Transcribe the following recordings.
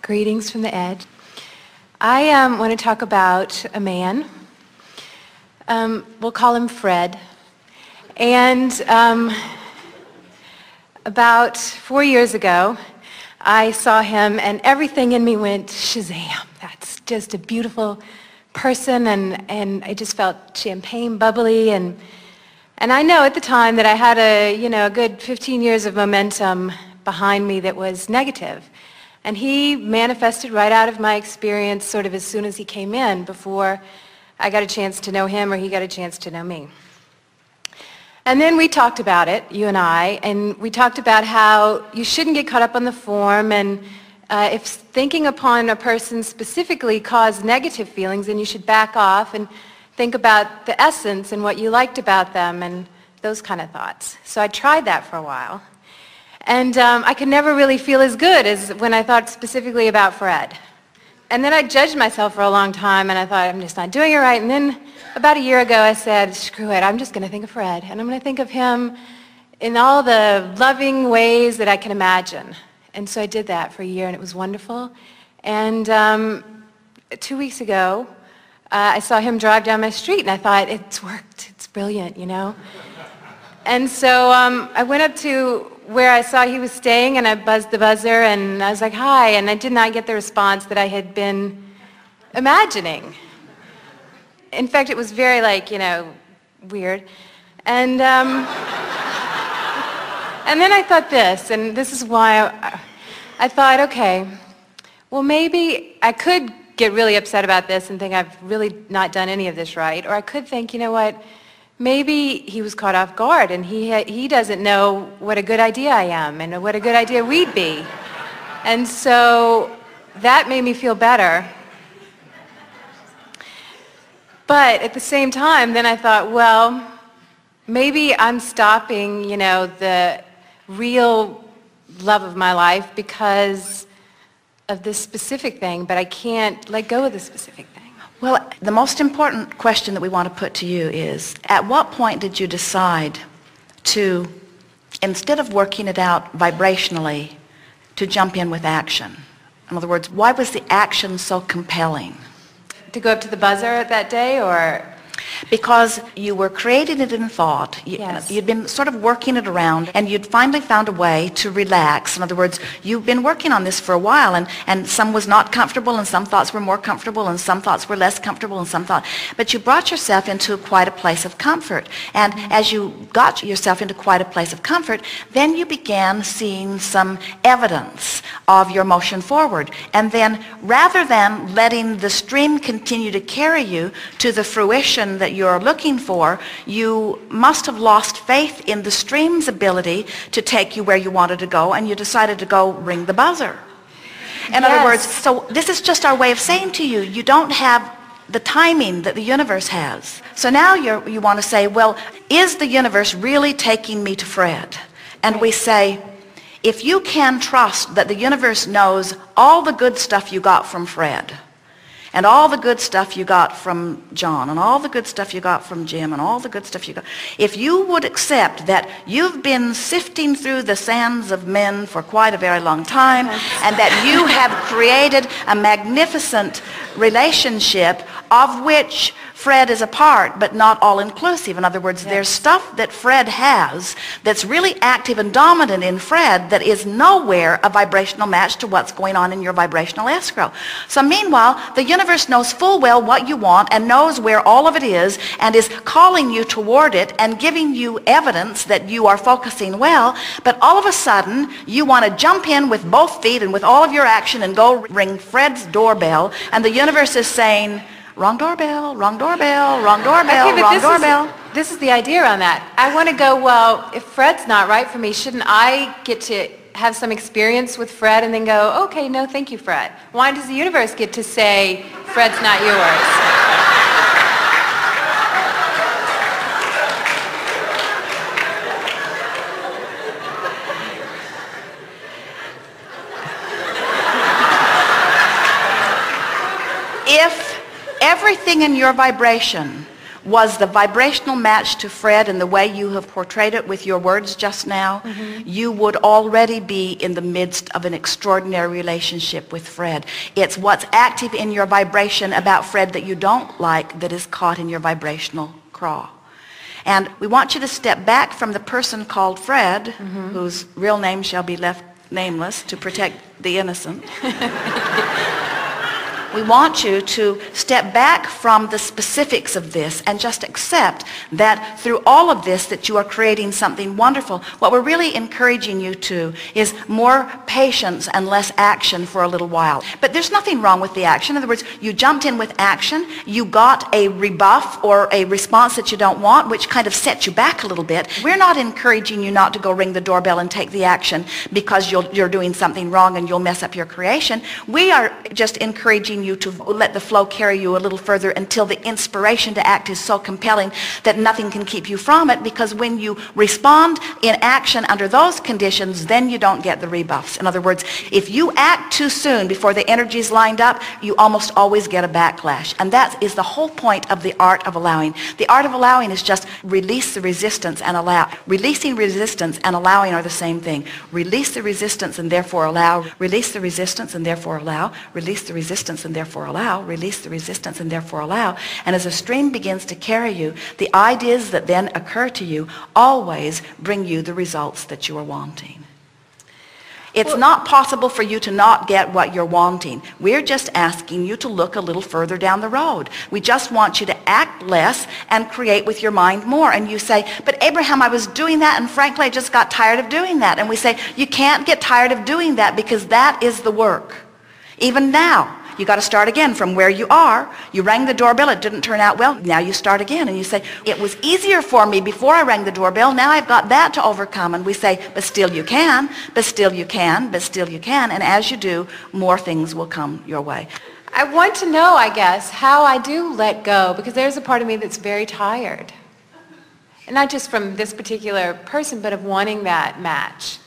Greetings from the edge. I want to talk about a man. We'll call him Fred. And about 4 years ago, I saw him and everything in me went, Shazam, that's just a beautiful person, and I just felt champagne bubbly. And I know at the time that I had a good 15 years of momentum behind me that was negative. And he manifested right out of my experience sort of as soon as he came in, before I got a chance to know him or he got a chance to know me. And then we talked about it, you and I, and we talked about how you shouldn't get caught up on the form, and if thinking upon a person specifically caused negative feelings, then you should back off and think about the essence and what you liked about them and those kind of thoughts. So I tried that for a while. And I could never really feel as good as when I thought specifically about Fred. And then I judged myself for a long time, and I thought, I'm just not doing it right. And then about a year ago, I said, screw it, I'm just going to think of Fred. And I'm going to think of him in all the loving ways that I can imagine. And so I did that for a year, and it was wonderful. And 2 weeks ago, I saw him drive down my street, and I thought, it's worked. It's brilliant, you know. And so I went up to where I saw he was staying, and I buzzed the buzzer, and I was like, hi, and I did not get the response that I had been imagining. In fact, it was very, weird. And then I thought this, and this is why I thought, okay, well, maybe I could get really upset about this and think I've really not done any of this right, or I could think, you know what, maybe he was caught off guard and he doesn't know what a good idea I am and what a good idea we'd be. And so that made me feel better. But at the same time, then I thought, well, maybe I'm stopping, the real love of my life because of this specific thing, but I can't let go of the specific thing. Well, the most important question that we want to put to you is, at what point did you decide to, instead of working it out vibrationally, to jump in with action? In other words, why was the action so compelling? To go up to the buzzer that day, or? Because you were creating it in thought. Yes. You'd been sort of working it around, and you'd finally found a way to relax. In other words, you've been working on this for a while, and some was not comfortable, and some thoughts were more comfortable, and some thoughts were less comfortable, and some thoughts. But you brought yourself into quite a place of comfort. And as you got yourself into quite a place of comfort, then you began seeing some evidence of your motion forward. And then, rather than letting the stream continue to carry you to the fruition that you're looking for, you must have lost faith in the stream's ability to take you where you wanted to go, and you decided to go ring the buzzer. In other words, so this is just our way of saying to you, you don't have the timing that the universe has. So now you want to say, well, is the universe really taking me to Fred? And we say, if you can trust that the universe knows all the good stuff you got from Fred, and all the good stuff you got from John, and all the good stuff you got from Jim, and all the good stuff you got, if you would accept that you've been sifting through the sands of men for quite a very long time, and that you have created a magnificent relationship of which Fred is a part, but not all-inclusive. In other words, there's stuff that Fred has that's really active and dominant in Fred that is nowhere a vibrational match to what's going on in your vibrational escrow. So meanwhile, the universe knows full well what you want and knows where all of it is and is calling you toward it and giving you evidence that you are focusing well, but all of a sudden you want to jump in with both feet and with all of your action and go ring Fred's doorbell, and the universe is saying, wrong doorbell, wrong doorbell, wrong doorbell, okay, wrong doorbell. This is the idea on that. I want to go, well, if Fred's not right for me, shouldn't I get to have some experience with Fred and then go, okay, no, thank you, Fred? Why does the universe get to say, Fred's not yours? If everything in your vibration was the vibrational match to Fred in the way you have portrayed it with your words just now, you would already be in the midst of an extraordinary relationship with Fred. It's what's active in your vibration about Fred that you don't like that is caught in your vibrational craw. And we want you to step back from the person called Fred, whose real name shall be left nameless to protect the innocent. We want you to step back from the specifics of this and just accept that through all of this that you are creating something wonderful. What we're really encouraging you to is more patience and less action for a little while. But there's nothing wrong with the action. In other words, you jumped in with action, you got a rebuff or a response that you don't want, which kind of set you back a little bit. We're not encouraging you not to go ring the doorbell and take the action because you're doing something wrong and you'll mess up your creation. We are just encouraging you to let the flow carry you a little further until the inspiration to act is so compelling that nothing can keep you from it, because when you respond in action under those conditions, then you don't get the rebuffs. In other words, if you act too soon before the energy is lined up, you almost always get a backlash. And that is the whole point of the art of allowing. The art of allowing is just release the resistance and allow. Releasing resistance and allowing are the same thing. Release the resistance and therefore allow. Release the resistance and therefore allow. Release the resistance and therefore allow. Release the resistance and therefore allow. And as a stream begins to carry you, the ideas that then occur to you always bring you the results that you are wanting. It's not possible for you to not get what you're wanting. We're just asking you to look a little further down the road. We just want you to act less and create with your mind more. And you say, but Abraham, I was doing that, and frankly, I just got tired of doing that. And we say, you can't get tired of doing that, because that is the work. Even now, you got to start again from where you are. You rang the doorbell, it didn't turn out well. Now you start again and you say, it was easier for me before I rang the doorbell. Now I've got that to overcome. And we say, but still you can, but still you can, but still you can. And as you do, more things will come your way. I want to know, I guess, how I do let go, because there's a part of me that's very tired. And not just from this particular person, but of wanting that match.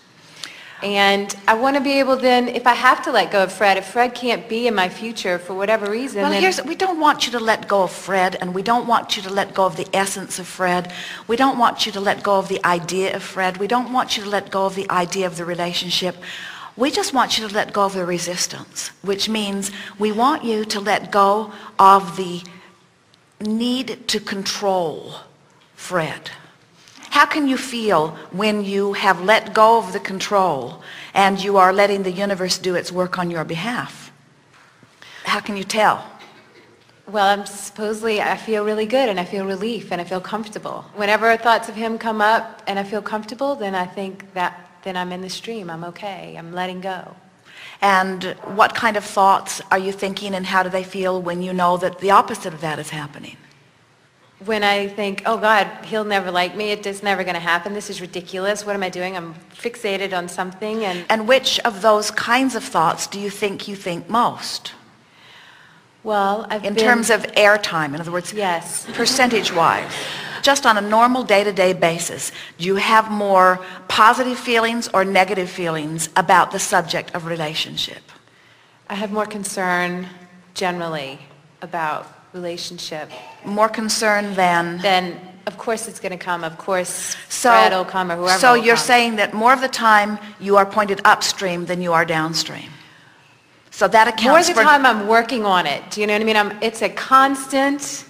And I want to be able then, if I have to let go of Fred, if Fred can't be in my future for whatever reason. Well, we don't want you to let go of Fred, and we don't want you to let go of the essence of Fred. We don't want you to let go of the idea of Fred. We don't want you to let go of the idea of the relationship. We just want you to let go of the resistance, which means we want you to let go of the need to control Fred. How can you feel when you have let go of the control and you are letting the universe do its work on your behalf? How can you tell? Well, I feel really good, and I feel relief, and I feel comfortable. Whenever thoughts of him come up and I feel comfortable, then I think that then I'm in the stream. I'm okay. I'm letting go. And what kind of thoughts are you thinking, and how do they feel when you know that the opposite of that is happening? When I think, oh God, he'll never like me, it's just never going to happen, this is ridiculous, what am I doing? I'm fixated on something. And which of those kinds of thoughts do you think most? Well, in terms of airtime, in other words, yes, percentage-wise. Just on a normal day-to-day basis, do you have more positive feelings or negative feelings about the subject of relationship? I have more concern generally about relationship. More concern than? Then, of course it's going to come. Of course Fred will come, or whoever So will you're come. saying that more of the time you are pointed upstream than you are downstream. So that accounts for... More of the time I'm working on it. Do you know what I mean? It's a constant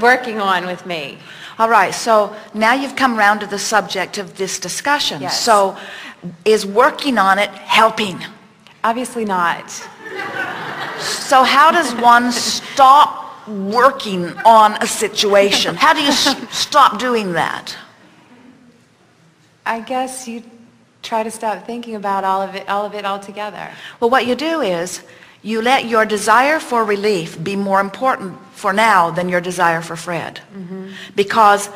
working on with me. All right. So now you've come around to the subject of this discussion. Yes. So is working on it helping? Obviously not. So how does one stop working on a situation? How do you stop doing that? I guess you try to stop thinking about all of it altogether. Well, what you do is you let your desire for relief be more important for now than your desire for Fred. Mm-hmm. Because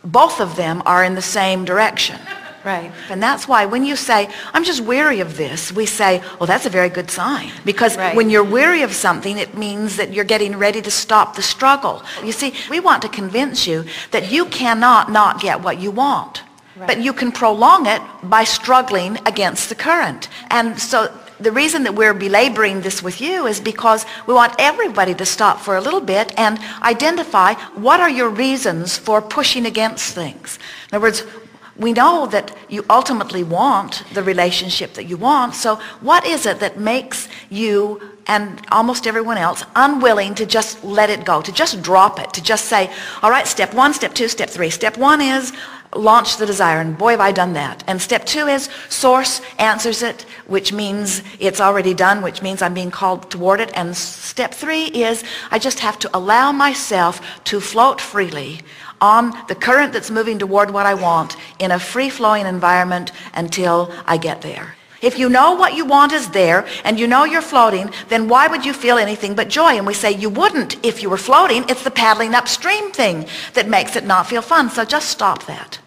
both of them are in the same direction. Right. And that's why when you say, I'm just weary of this, we say, well, that's a very good sign. Because when you're weary of something, it means that you're getting ready to stop the struggle. You see, we want to convince you that you cannot not get what you want. Right. But you can prolong it by struggling against the current. And so the reason that we're belaboring this with you is because we want everybody to stop for a little bit and identify what are your reasons for pushing against things. In other words, we know that you ultimately want the relationship that you want, so what is it that makes you and almost everyone else unwilling to just let it go, to just drop it, to just say, all right, step 1, step 2, step 3. Step 1 is launch the desire, and boy have I done that. And step 2 is source answers it, which means it's already done, which means I'm being called toward it. And step 3 is I just have to allow myself to float freely on the current that's moving toward what I want in a free-flowing environment until I get there. If you know what you want is there and you know you're floating, then why would you feel anything but joy? And we say you wouldn't if you were floating. It's the paddling upstream thing that makes it not feel fun. So just stop that.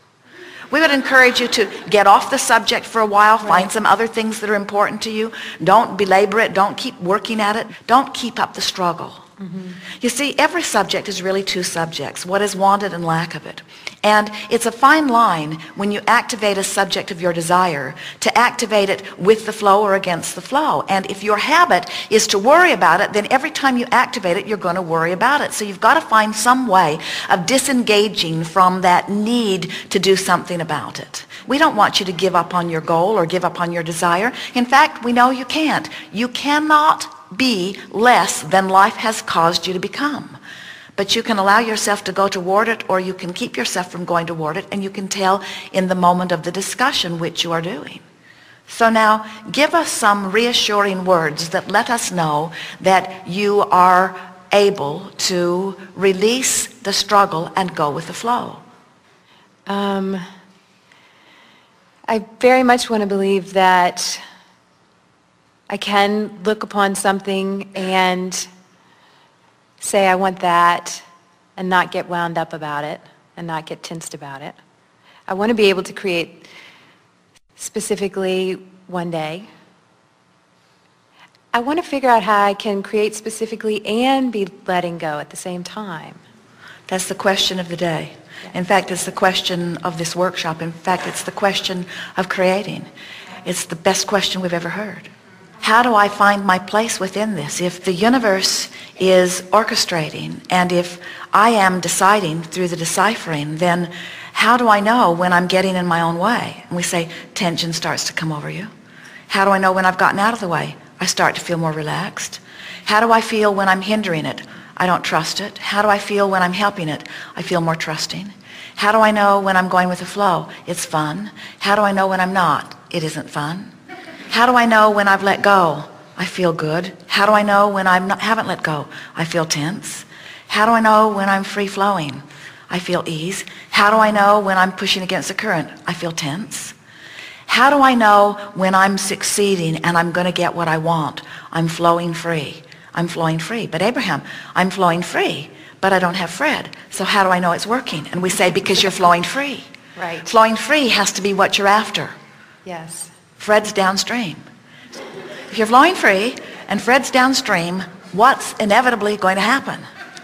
We would encourage you to get off the subject for a while, find some other things that are important to you. Don't belabor it. Don't keep working at it. Don't keep up the struggle. Mm-hmm. You see, every subject is really two subjects, what is wanted and lack of it. And it's a fine line when you activate a subject of your desire to activate it with the flow or against the flow. And if your habit is to worry about it, then every time you activate it, you're going to worry about it. So you've got to find some way of disengaging from that need to do something about it. We don't want you to give up on your goal or give up on your desire. In fact, we know you can't. You cannot be less than life has caused you to become. But you can allow yourself to go toward it, or you can keep yourself from going toward it, and you can tell in the moment of the discussion which you are doing. So now, give us some reassuring words that let us know that you are able to release the struggle and go with the flow. I very much want to believe that I can look upon something and say I want that and not get wound up about it and not get tensed about it. I want to be able to create specifically one day. I want to figure out how I can create specifically and be letting go at the same time. That's the question of the day. In fact, it's the question of this workshop. In fact, it's the question of creating. It's the best question we've ever heard. How do I find my place within this? If the universe is orchestrating and if I am deciding through the deciphering, then how do I know when I'm getting in my own way? And we say tension starts to come over you. How do I know when I've gotten out of the way? I start to feel more relaxed. How do I feel when I'm hindering it? I don't trust it. How do I feel when I'm helping it? I feel more trusting. How do I know when I'm going with the flow? It's fun. How do I know when I'm not? It isn't fun. How do I know when I've let go? I feel good. How do I know when I haven't let go? I feel tense. How do I know when I'm free-flowing? I feel ease. How do I know when I'm pushing against the current? I feel tense. How do I know when I'm succeeding and I'm going to get what I want? I'm flowing free. I'm flowing free. But Abraham, I'm flowing free, but I don't have Fred. So how do I know it's working? And we say, because you're flowing free. Right. Flowing free has to be what you're after. Yes. Fred's downstream. If you're flowing free and Fred's downstream, what's inevitably going to happen?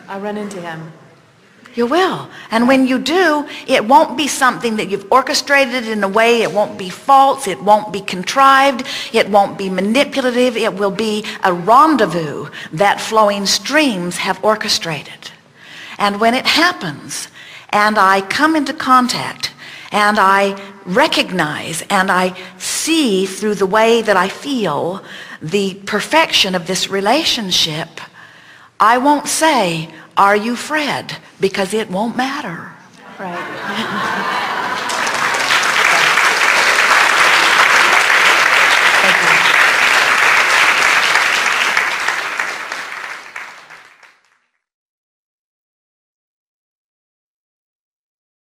I'll run into him. You will. And when you do, it won't be something that you've orchestrated in a way. It won't be false. It won't be contrived. It won't be manipulative. It will be a rendezvous that flowing streams have orchestrated. And when it happens, and I come into contact, and I recognize and I see through the way that I feel the perfection of this relationship, I won't say, are you Fred? Because it won't matter. Right.